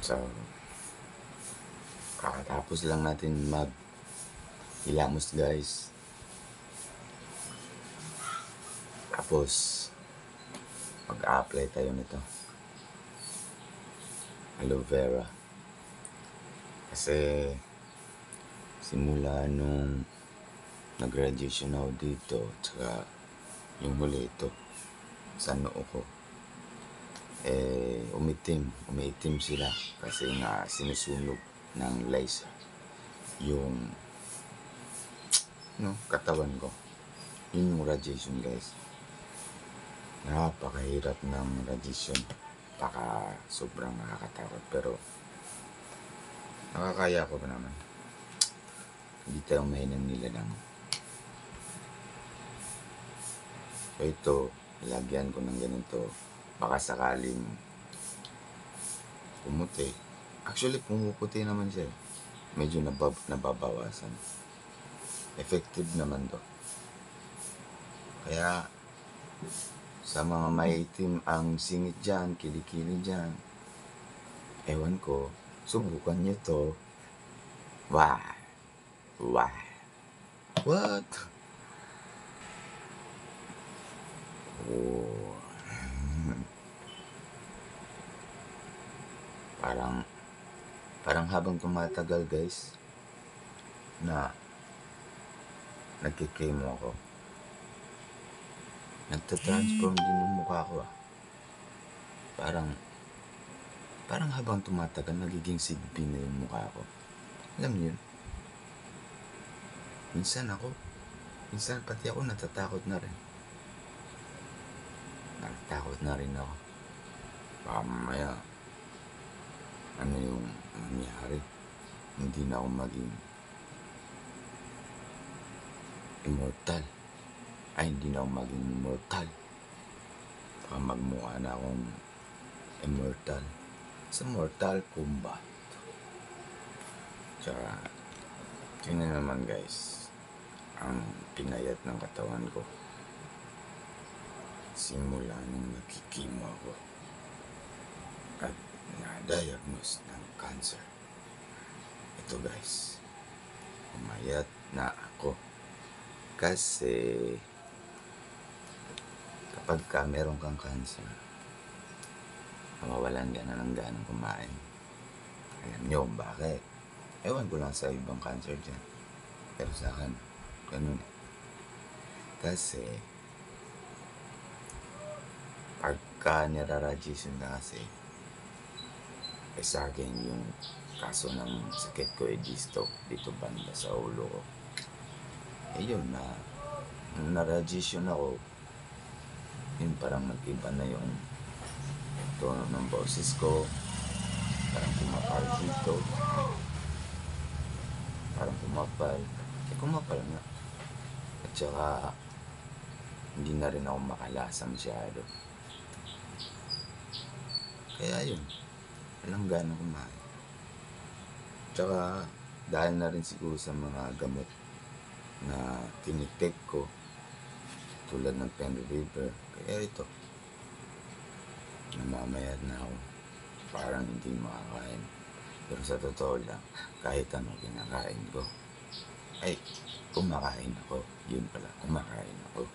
So, kakatapos lang natin hilamos guys. Tapos, mag-a-apply tayo nito. Aloe vera. Kasi, simula nung nag-graduation ako dito, tsaka yung huli ito, sa noo ko, umiitim sila kasi nga sinusunog ng laser yung katawan ko. Yun yung radiation guys. Napakahirap ng radiation. Sobrang nakakatakot. Pero nakakaya ko pa naman. Hindi tayo mahinang nila lang. So ito, ilagyan ko ng ganito. Baka sakaling pumuti. Actually, pumuputi naman siya. Medyo nababawasan. Effective naman to. Kaya, sa mga maitim ang singit dyan, kilikili dyan, ewan ko, subukan nyo to. Why? What? Oh. Parang habang tumatagal guys, na nagkikemo ako, nagtatransform din yung mukha ko. Parang habang tumatagal, nagiging sigbi na yung mukha ko. Alam niyo yun? Minsan pati ako natatakot na rin. Natatakot na rin ako. Baka mamaya, ano yung nangyari? Hindi na ako maging immortal. Hindi na ako maging immortal. Baka magmukha na akong immortal sa Mortal Kombat. Tsaka, tingnan naman guys, ang pinayat ng katawan ko simula nung nagkikimo ako at na-diagnose ng cancer. Ito guys, pumayat na ako kasi kapag meron kang cancer, mawawalan ka na ng ganang kumain. Alam nyo kung bakit? Ewan ko lang sa ibang cancer dyan, pero sa akin ganun. Kasi pagka niraradiation na kasi, sa akin yung kaso ng sakit ko dito banda sa ulo ko. Yun na-radiation ako, yun parang nag-iba na yung tono ng boses ko, parang kumapal dito, parang kumapal nga, at saka hindi na rin ako makalasa masyado. Kaya yun, walang gana kumain. Tsaka dahil na rin siguro sa mga gamot na tinitik ko, tulad ng pain reliever, kaya ito, namamayad na ako, parang hindi makakain. Pero sa totoo lang, kahit ano kinakain ko, kumakain ako. Yun pala, kumakain ako.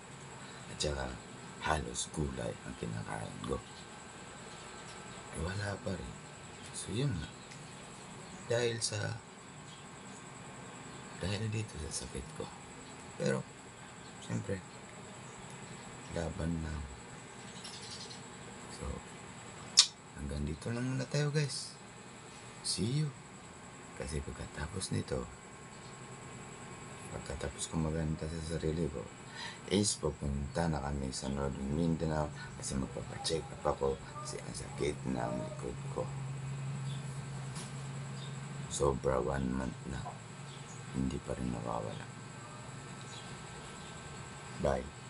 At saka halos gulay ang kinakain ko. Wala pa rin. So yun na, dahil dito sa sakit ko. Pero siyempre, laban na. So, hanggang dito lang muna tayo guys. See you. Kasi pagkatapos ko maganda sa sarili ko, pupunta na kami sa Northern Mindanao kasi magpapacheck up ako kasi ang sakit ng likod ko. Sobra 1 month na, hindi pa rin nawawala. Bye.